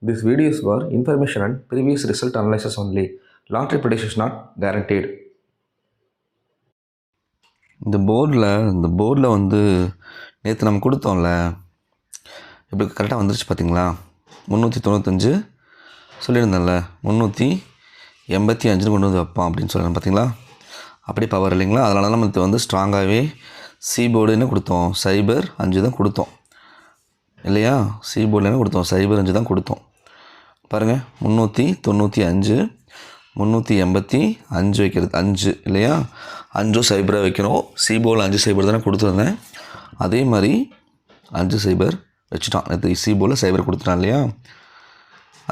This video is for information and previous result analysis only. Long-term prediction is not guaranteed. இந்த போர்டில் வந்து நேற்று நம்ம கொடுத்தோம்ல, இப்படி கரெக்டாக வந்துருச்சு பார்த்தீங்களா? 395 சொல்லியிருந்தேன்ல, 385 கொண்டு வந்து வைப்பான் அப்படின்னு சொல்கிறேன் பார்த்தீங்களா? அப்படி பவர் இல்லைங்களா? அதனால தான் நம்ம வந்து ஸ்ட்ராங்காகவே சி போர்டு என்ன கொடுத்தோம், 05 தான் கொடுத்தோம் இல்லையா? சி போர்டில் என்ன கொடுத்தோம், 05 தான் கொடுத்தோம். பாருங்கள், 395 385 வைக்கிறது 5 இல்லையா? 5 0 வைக்கணும். சி போர்டில் 5 0 தானே கொடுத்துருந்தேன். அதே மாதிரி 5 0 வச்சுட்டான். நேற்று சி போர்டில் 0 கொடுத்துட்டான் இல்லையா?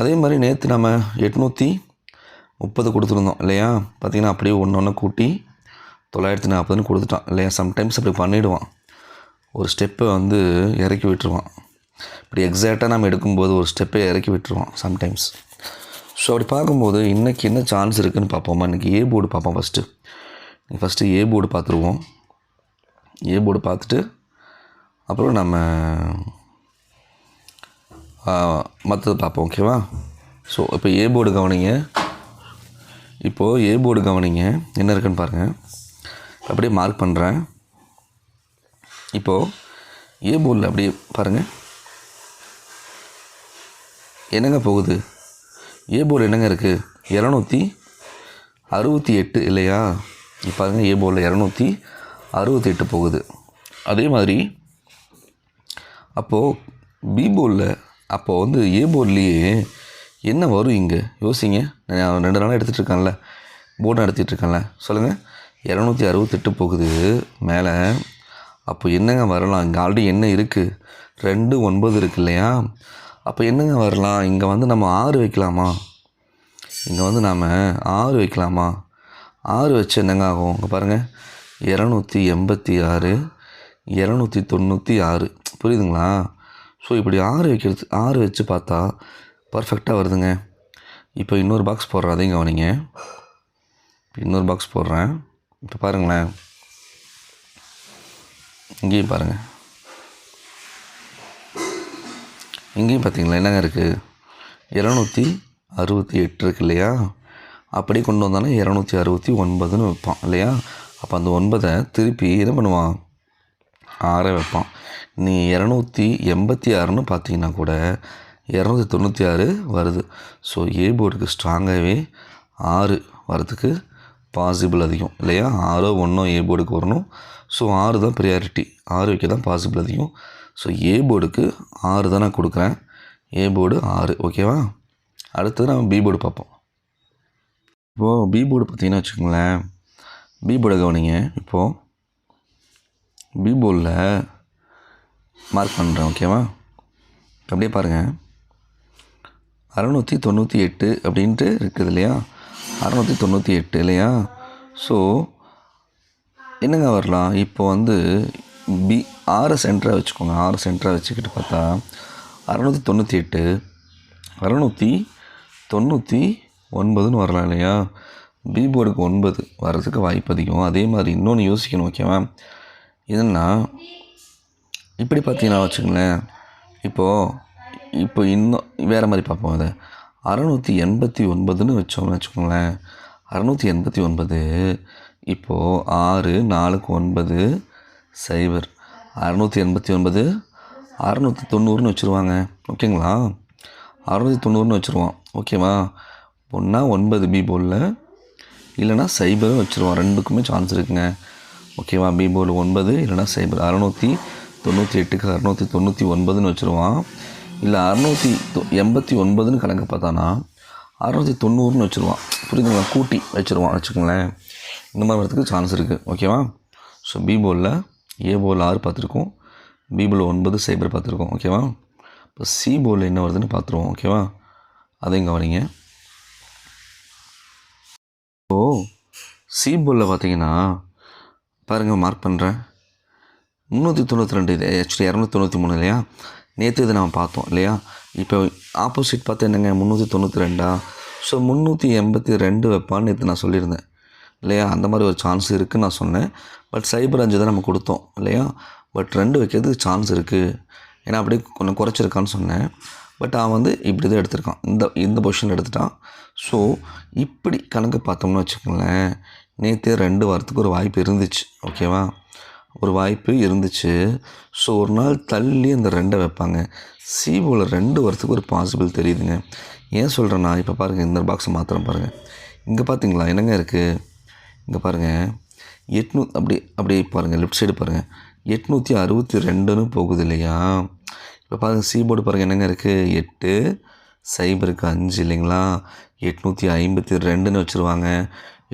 அதே மாதிரி நேற்று நம்ம 830 கொடுத்துருந்தோம் இல்லையா? பார்த்திங்கன்னா அப்படியே ஒன்று கூட்டி 940 கொடுத்துட்டான் இல்லையா? சம்டைம்ஸ் அப்படி பண்ணிவிடுவான், ஒரு ஸ்டெப்பை வந்து இறக்கி விட்டுருவான். இப்படி எக்ஸாக்டாக நம்ம எடுக்கும்போது ஒரு ஸ்டெப்பை இறக்கி விட்டுருவான் சம்டைம்ஸ். ஸோ அப்படி பார்க்கும்போது இன்றைக்கி என்ன சான்ஸ் இருக்குதுன்னு பார்ப்போமா? இன்றைக்கி ஏ போர்டு பார்ப்போம். ஃபஸ்ட்டு ஏ போர்டு பார்த்துருவோம். ஏ போர்டு பார்த்துட்டு அப்புறம் நம்ம மற்றது பார்ப்போம். ஓகேவா? ஸோ இப்போ ஏ போர்டு கவனிங்க. இப்போது ஏ போர்டு கவனிங்க, என்ன இருக்குன்னு பாருங்கள். அப்படியே மார்க் பண்ணுறேன். இப்போது ஏ போர்டில் அப்படியே பாருங்கள் என்னங்க போகுது. ஏ போர்டு என்னங்க இருக்குது, 268 இல்லையா? இப்போ பாருங்கள், ஏ போர்டில் 268 போகுது. அதே மாதிரி அப்போது பி போர்டில், அப்போது வந்து ஏ போர்ட்லேயே என்ன வரும் இங்கே யோசிங்க. நான் 2 நாளாக எடுத்துகிட்டு இருக்கேன்ல, போர்டு நடத்திட்டு இருக்கேன்ல, சொல்லுங்கள். 268 போகுது மேலே. அப்போ என்னங்க வரலாம்? இங்கே ஆல்ரெடி என்ன இருக்குது, 2 9 இருக்குது இல்லையா? அப்போ என்னங்க வரலாம்? இங்கே வந்து நம்ம 6 வைக்கலாமா? இங்கே வந்து நாம் 6 வைக்கலாமா? 6 வச்சு என்னங்க ஆகும்? இங்கே பாருங்கள், 286 296 புரியுதுங்களா? ஸோ இப்படி 6 வைக்கிறது, 6 வச்சு பார்த்தா பர்ஃபெக்டாக வருதுங்க. இப்போ இன்னொரு பாக்ஸ் போடுறேன், அதையும் கவனிங்க. இன்னொரு பாக்ஸ் போடுறேன். இப்போ பாருங்களேன், இங்கேயும் பாருங்கள், இங்கேயும் பார்த்தீங்களா என்னங்க இருக்குது, 268 இருக்கு இல்லையா? அப்படியே கொண்டு வந்தாலும் 269 வைப்பான் இல்லையா? அப்போ அந்த 9 திருப்பி என்ன பண்ணுவான், 6 வைப்பான். நீ 286ன்னு பார்த்தீங்கன்னா கூட 296 வருது. ஸோ ஏ போர்டுக்கு ஸ்ட்ராங்காகவே 6 வரதுக்கு பாசிபிள் அதிகம் இல்லையா? 6 1 ஏ போர்டுக்கு வரணும். ஸோ 6 தான் ப்ரியாரிட்டி, 6 வைக்க தான் பாசிபிள் அதிகம். ஸோ ஏ போர்டுக்கு 6 தான் நான் கொடுக்குறேன். ஏ போர்டு 6, ஓகேவா? அடுத்தது நம்ம பி போர்டு பார்ப்போம். இப்போது பி போர்டு பார்த்தீங்கன்னா வச்சுக்கோங்களேன், பி போர்டை கவனிங்க. இப்போது பி போர்டில் மார்க் பண்ணுறேன், ஓகேவா? அப்படியே பாருங்கள், 698 அப்படின்ட்டு இருக்குது இல்லையா? 698 இல்லையா? ஸோ என்னங்க வரலாம்? இப்போ வந்து பி 6 சென்டராக வச்சுக்கோங்க. 6 சென்டராக வச்சுக்கிட்டு பார்த்தா 698 699 வரலாம் இல்லையா? பி போர்டுக்கு 9 வர்றதுக்கு வாய்ப்பு அதிகம். அதே மாதிரி இன்னொன்று யோசிக்கணும், ஓகேவா? இதுன்னா இப்படி பார்த்தீங்கன்னா வச்சுக்கோங்களேன், இப்போ இன்னும் வேறு மாதிரி பார்ப்போம். அதை 689ன்னு வச்சோம்னு வச்சுக்கோங்களேன். 689 இப்போது 6 4 9 0 689 690ன்னு வச்சுருவாங்க, ஓகேங்களா? 690ன்னு வச்சுருவான், ஓகேவா? ஒன்றா 9 பி போர்டில், இல்லைனா 0 வச்சுருவான். ரெண்டுக்குமே சான்ஸ் இருக்குங்க, ஓகேவா? பி போர்டு 9 இல்லைனா 0. 698க்கு 699ன்னு வச்சுருவான். இல்லை 689ன்னு கணக்கு பார்த்தானா 690ன்னு வச்சுருவான். புரியுதுங்களா? கூட்டி வச்சுருவான் வச்சுக்கோங்களேன். இந்த மாதிரி வரதுக்கு சான்ஸ் இருக்குது, ஓகேவா? ஸோ பி போர்டில், ஏ போர்டில் 6 பார்த்துருக்கோம், பி போர்டில் 9 0 பார்த்துருக்கோம், ஓகேவா? இப்போ சி போர்டில் என்ன வருதுன்னு பார்த்துருவோம், ஓகேவா? அதையும் கவனிங்க. இப்போது சி போர்டில் பார்த்தீங்கன்னா பாருங்கள், மார்க் பண்ணுறேன். 392 இது ஆக்சுவலி 293 இல்லையா? நேற்று இதை நம்ம பார்த்தோம் இல்லையா? இப்போ ஆப்போசிட் பார்த்து என்னங்க, 392. ஸோ 382 வைப்பான்னு நேற்று நான் சொல்லியிருந்தேன் இல்லையா? அந்த மாதிரி ஒரு சான்ஸ் இருக்குதுன்னு நான் சொன்னேன். பட் 05 தான் நம்ம கொடுத்தோம் இல்லையா? பட் 2 வைக்கிறதுக்கு சான்ஸ் இருக்குது, ஏன்னா அப்படியே கொஞ்சம் குறைச்சிருக்கான்னு சொன்னேன். பட் அவன் வந்து இப்படி தான் எடுத்திருக்கான், இந்த பொசிஷனில் எடுத்துட்டான். ஸோ இப்படி கணக்கு பார்த்தோம்னு வச்சுக்கோங்களேன், நேற்று 2 வாரத்துக்கு ஒரு வாய்ப்பு இருந்துச்சு. ஓகேவா, ஒரு வாய்ப்பு இருந்துச்சு. ஸோ ஒரு நாள் தள்ளி அந்த 2 வைப்பாங்க. சிஓவில் 2 வரத்துக்கு ஒரு பாசிபிள் தெரியுதுங்க. ஏன் சொல்கிறேன்னா, இப்போ பாருங்கள், இந்த பாக்ஸை மாத்திரம் பாருங்கள். இங்கே பார்த்தீங்களா என்னங்க இருக்குது? இங்கே பாருங்கள், 800 அப்படி பாருங்கள், லெஃப்ட் சைடு பாருங்கள், 862ன்னு போகுது இல்லையா? இப்போ பாருங்கள், சி போர்டு பாருங்கள் என்னங்க இருக்குது, 8 சைபருக்கு 5 இல்லைங்களா? 852ன்னு வச்சுருவாங்க.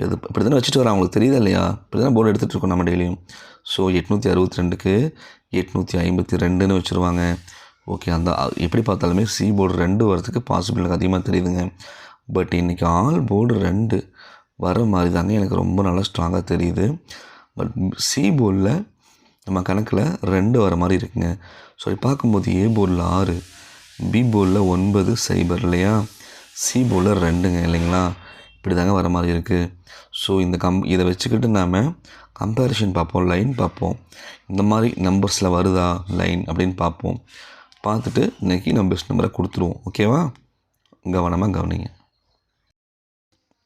இது இப்படி தானே வச்சுட்டு வரோம், அவங்களுக்கு தெரியுதா இல்லையா? இப்படி தானே போர்டு எடுத்துகிட்டு இருக்கோம் நம்ம டெய்லியும். ஸோ 862க்கு 852ன்னு வச்சுருவாங்க. ஓகே, அந்த எப்படி பார்த்தாலுமே சி போர்டு 2 வரதுக்கு பாசிபிள் எனக்கு அதிகமாக தெரியுதுங்க. பட் இன்றைக்கி ஆல் போர்டு 2 வர மாதிரி தாங்க எனக்கு ரொம்ப நல்லா ஸ்ட்ராங்காக தெரியுது. பட் சி போர்டில் நம்ம கணக்கில் 2 வர மாதிரி இருக்குங்க. ஸோ அப்படி பார்க்கும்போது ஏ போர்டில் 6, பி போர்டில் 9 சைபர் இல்லையா? சி போர்டில் 2ங்க இல்லைங்களா? இப்படி தாங்க வர மாதிரி இருக்குது. ஸோ இதை வச்சுக்கிட்டு நாம் கம்பேரிஷன் பார்ப்போம், லைன் பார்ப்போம். இந்த மாதிரி நம்பர்ஸில் வருதா லைன் அப்படின்னு பார்ப்போம். பார்த்துட்டு இன்றைக்கி நம்ம பெஸ்ட் நம்பரை கொடுத்துருவோம். ஓகேவா, கவனமாக கவனிங்க.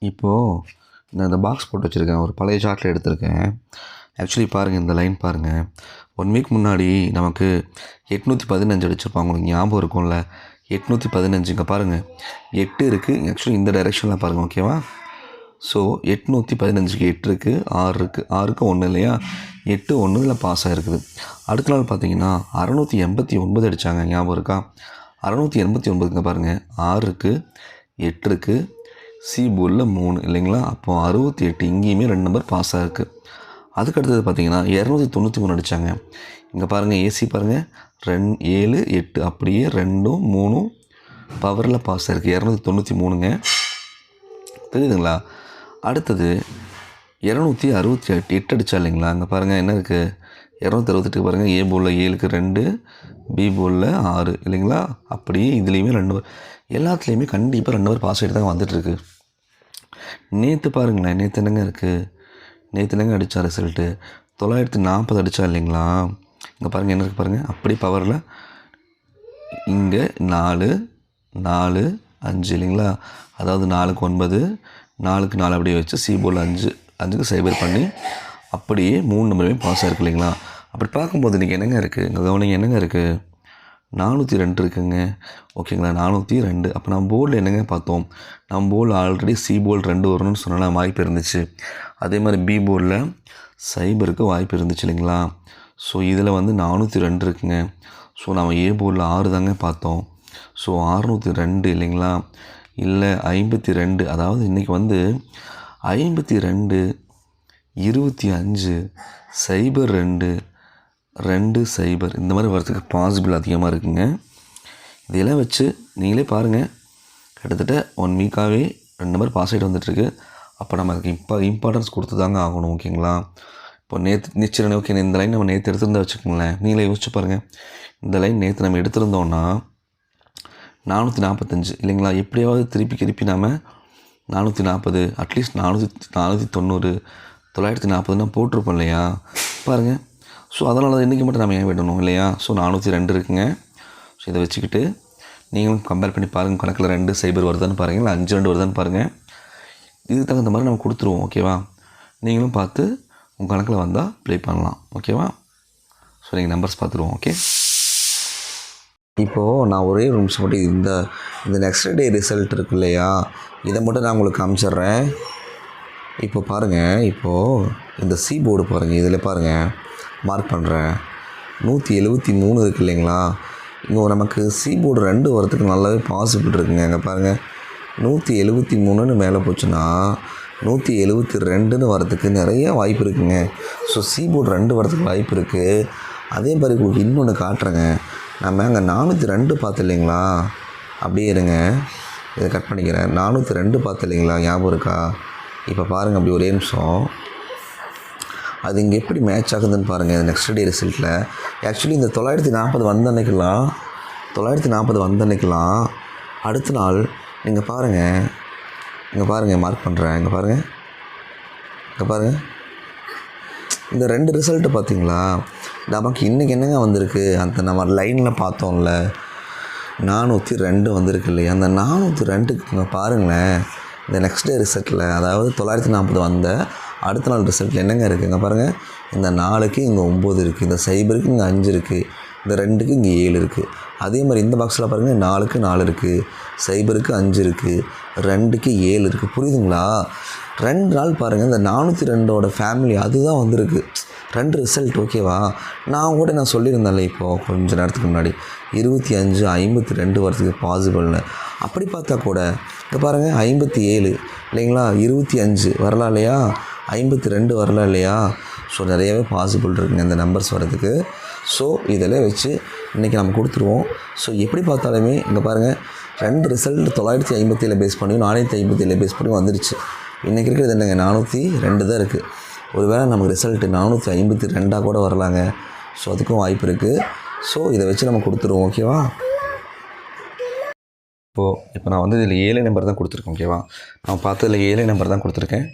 இப்போது நான் இந்த பாக்ஸ் போட்டு வச்சுருக்கேன், ஒரு பழைய சார்ட்டில் எடுத்திருக்கேன். ஆக்சுவலி பாருங்கள், இந்த லைன் பாருங்கள். 1 வீக் முன்னாடி நமக்கு 815 அடிச்சிருப்பாங்க, உங்களுக்கு ஞாபகம் இருக்கும்ல? 815 இங்கே பாருங்கள், 8 இருக்குது. ஆக்சுவலி இந்த டைரெக்ஷனில் பாருங்கள். ஓகேவா, ஸோ 815க்கு 8 இருக்குது, 6 இருக்குது, 6க்கு 1 இல்லையா? 8 1 இதில் பாஸ் ஆகிருக்குது. அடுத்த நாள் பார்த்தீங்கன்னா 689 அடித்தாங்க, ஞாபகம் இருக்கா? 689 இங்கே பாருங்கள், 6 இருக்குது, 8 இருக்குது, சி போர்டில் 3 இல்லைங்களா? அப்போது 68, இங்கேயுமே 2 நம்பர் பாஸ் ஆகிருக்கு. அதுக்கு அடுத்தது பார்த்தீங்கன்னா 293 அடித்தாங்க. இங்கே பாருங்கள், ஏசி பாருங்கள், 7 8 அப்படியே 2 3 பவரில் பாஸ் ஆகிருக்கு, 293ங்க. தெரியுதுங்களா? அடுத்தது 268 அடித்தா இல்லைங்களா? அங்கே பாருங்கள் என்ன இருக்குது, 268 பாருங்கள், ஏ போர்டில் 7க்கு 2, பி போர்டில் 6 இல்லைங்களா? அப்படியே இதுலேயுமே 2 எல்லாத்துலேயுமே கண்டிப்பாக 2 நம்பர் பாஸ் ஆகிட்டு தான் வந்துட்டுருக்கு. நேற்று பாருங்களேன், நேற்று என்னங்க இருக்குது, நேற்று என்னங்க அடித்தா ரிசல்ட்டு 940 அடித்தா இல்லைங்களா? இங்கே பாருங்கள் என்ன இருக்குது பாருங்கள், அப்படி பவரில் இங்கே 4 4 5 இல்லைங்களா? அதாவது 4க்கு 9, 4க்கு 4 அப்படியே வச்சு சி போர்டில் 5க்கு சைபர் பண்ணி அப்படியே 3 நம்பருமே பாஸ் ஆகிருக்கு இல்லைங்களா? அப்படி பார்க்கும்போது இன்றைக்கி என்னங்க இருக்குது, இங்கே கவனிங்க, என்னங்க இருக்குது, 402 இருக்குங்க. ஓகேங்களா, 402. அப்போ நம்ம போர்டில் என்னங்க பார்த்தோம், நம்ம போர்டில் ஆல்ரெடி சி போர்டு 2 வரணும்னு சொன்னால் வாய்ப்பு இருந்துச்சு. அதே மாதிரி பி போர்டில் சைபருக்கு வாய்ப்பு இருந்துச்சு இல்லைங்களா? ஸோ இதில் வந்து 402 இருக்குங்க. ஸோ நம்ம ஏ போர்டில் 6 தாங்க பார்த்தோம். ஸோ 602 இல்லைங்களா? இல்லை 52, அதாவது இன்றைக்கி வந்து 52 25 சைபர் 2 2 சைபர் இந்த மாதிரி வரதுக்கு பாசிபிள் அதிகமாக இருக்குங்க. இதெல்லாம் வச்சு நீங்களே பாருங்கள், கிட்டத்தட்ட 1 வீக்காகவே 2 நம்பர் பாஸ் ஆகிட்டு வந்துட்டுருக்கு. அப்போ நம்ம அதுக்கு இம்பார்ட்டன்ஸ் கொடுத்து தாங்க ஆகணும். ஓகேங்களா? இப்போ நேற்று நிச்சயம் ஓகே, இந்த லைன் நம்ம நேற்று எடுத்திருந்தா வச்சுக்கோங்களேன், நீங்களே யோசிச்சு பாருங்கள், இந்த லைன் நேற்று நம்ம எடுத்திருந்தோன்னா 445 இல்லைங்களா? எப்படியாவது திருப்பி நாம் 440 அட்லீஸ்ட் 490 940 போட்டிருப்போம் இல்லையா? பாருங்கள். ஸோ அதனால தான் இன்றைக்கி மட்டும் நம்ம ஏன் விடணும் இல்லையா? ஸோ 402 இருக்குங்க. ஸோ இதை வச்சுக்கிட்டு நீங்களும் கம்பேர் பண்ணி பாருங்கள், கணக்கில் 2 சைபர் வருதான்னு பாருங்கள், இல்லை 5 2 வருதான்னு பாருங்கள். இதுக்கு தகுந்த மாதிரி நம்ம கொடுத்துருவோம். ஓகேவா? நீங்களும் பார்த்து உங்கள் கணக்கில் வந்தால் ப்ளே பண்ணலாம். ஓகேவா? ஸோ நீங்கள் நம்பர்ஸ் பார்த்துருவோம். ஓகே, இப்போது நான் ஒரே ஒரு நிமிஷம் மட்டும் இந்த நெக்ஸ்ட் டே ரிசல்ட் இருக்கு இல்லையா, இதை மட்டும் நான் உங்களுக்கு காமிச்சிட்றேன். இப்போ பாருங்கள், இப்போது இந்த சி போர்டு பாருங்கள், இதில் பாருங்கள் மார்க் பண்ணுறேன், 173 இருக்குது இல்லைங்களா? இங்கே நமக்கு சி போர்டு 2 வரதுக்கு நல்லாவே பாசிபிள் இருக்குங்க. அங்கே பாருங்கள், 173ன்னு மேலே போச்சுன்னா 172ன்னு வரதுக்கு நிறைய வாய்ப்பு இருக்குங்க. ஸோ சி போர்டு 2 வரதுக்கு வாய்ப்பு இருக்குது. அதே மாதிரி உங்களுக்கு இன்னொன்று காட்டுறேங்க, நம்ம அங்கே 402 பார்த்து இல்லைங்களா? அப்படியே இருங்க, இதை கட் பண்ணிக்கிறேன். 402 பார்த்து இல்லைங்களா? ஞாபகம் இருக்கா? இப்போ பாருங்கள், அப்படி ஒரே நிமிஷம், அது இங்கே எப்படி மேட்ச் ஆகுதுன்னு பாருங்கள். இந்த நெக்ஸ்ட் டே ரிசல்ட்டில் ஆக்சுவலி இந்த 940 வந்த அன்னைக்கெலாம் அடுத்த நாள் நீங்கள் பாருங்கள், இங்கே பாருங்கள் மார்க் பண்ணுறேன், இங்கே பாருங்கள் இந்த 2 ரிசல்ட்டு பார்த்தீங்களா? நமக்கு இன்றைக்கி என்னங்க வந்திருக்கு, அந்த நம்ம லைனில் பார்த்தோம்ல, 402 வந்திருக்கு இல்லையா, அந்த 402க்கு பாருங்களேன், இந்த நெக்ஸ்ட் டே ரிசல்ட்டில், அதாவது 940 வந்த அடுத்த நாள் ரிசல்ட்டில் என்னங்க இருக்குங்க பாருங்கள். இந்த 4க்கு இங்கே 9 இருக்குது, இந்த 0க்கு இங்கே 5 இருக்குது, இந்த 2க்கு இங்கே 7 இருக்குது. அதே மாதிரி இந்த பாக்ஸில் பாருங்கள், 4க்கு 4 இருக்குது, 0க்கு 5 இருக்குது, 2க்கு 7 இருக்குது. புரியுதுங்களா? 2 நாள் பாருங்கள், இந்த 402ஓட ஃபேமிலி அதுதான் வந்திருக்கு 2 ரிசல்ட். ஓகேவா? நான் சொல்லியிருந்தேன்ல இப்போது கொஞ்சம் நேரத்துக்கு முன்னாடி 25 52 வரதுக்கு பாசிபிள்னு. அப்படி பார்த்தா கூட இங்கே பாருங்கள் 57 இல்லைங்களா, 25 வரலாம் இல்லையா, 52 வரலாம் இல்லையா. ஸோ நிறையவே பாசிபிள் இருக்குங்க இந்த நம்பர்ஸ் வரதுக்கு. ஸோ இதில் வச்சு இன்றைக்கி நம்ம கொடுத்துருவோம். ஸோ எப்படி பார்த்தாலுமே இங்கே பாருங்கள் 2 ரிசல்ட் 957 பேஸ் பண்ணி 457 பேஸ் பண்ணி வந்துடுச்சு. இன்றைக்கி இருக்கிறது என்னங்க 402 தான் இருக்குது. ஒருவேளை நமக்கு ரிசல்ட்டு 452 கூட வரலாங்க. ஸோ அதுக்கும் வாய்ப்பு இருக்குது. ஸோ இதை வச்சு நம்ம கொடுத்துருவோம். ஓகேவா? இப்போ நான் வந்து இதில் 7 நம்பர் தான் கொடுத்துருக்கேன். ஓகேவா? நான் பார்த்ததில் 7 நம்பர் தான் கொடுத்துருக்கேன்.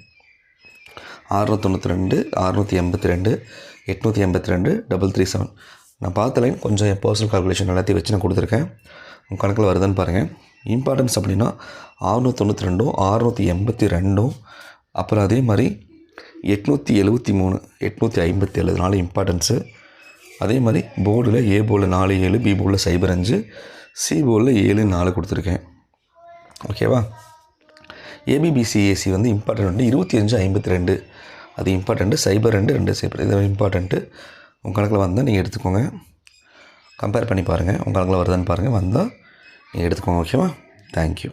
692 682 882 337. நான் பார்த்த லைன் கொஞ்சம் என் பர்சனல் கால்குலேஷன் எல்லாத்தையும் வச்சு நான் கொடுத்துருக்கேன். உங்கள் கணக்கில் வருதுன்னு பாருங்கள். இம்பார்ட்டன்ஸ் அப்படின்னா 692 682, அப்புறம் அதே மாதிரி 873 857 4 இம்பார்ட்டன்ஸு. அதே மாதிரி போர்டில் ஏ போர்டில் 47, பி போர்டில் 05, சி போர்டில் 7 4 கொடுத்துருக்கேன். ஓகேவா? ஏபிபிசிஏசி வந்து இம்பார்ட்டன்ட் வந்து 25 52, அது இம்பார்ட்டண்ட்டு. 02 2 0 இது இம்பார்ட்டண்ட்டு. உங்கள் கணக்கில் வந்தால் நீங்கள் எடுத்துக்கோங்க. கம்பேர் பண்ணி பாருங்கள், உங்கள் கணக்கில் வருதான்னு பாருங்கள். வந்தால் நீங்கள் எடுத்துக்கோங்க. ஓகேவா? தேங்க்யூ.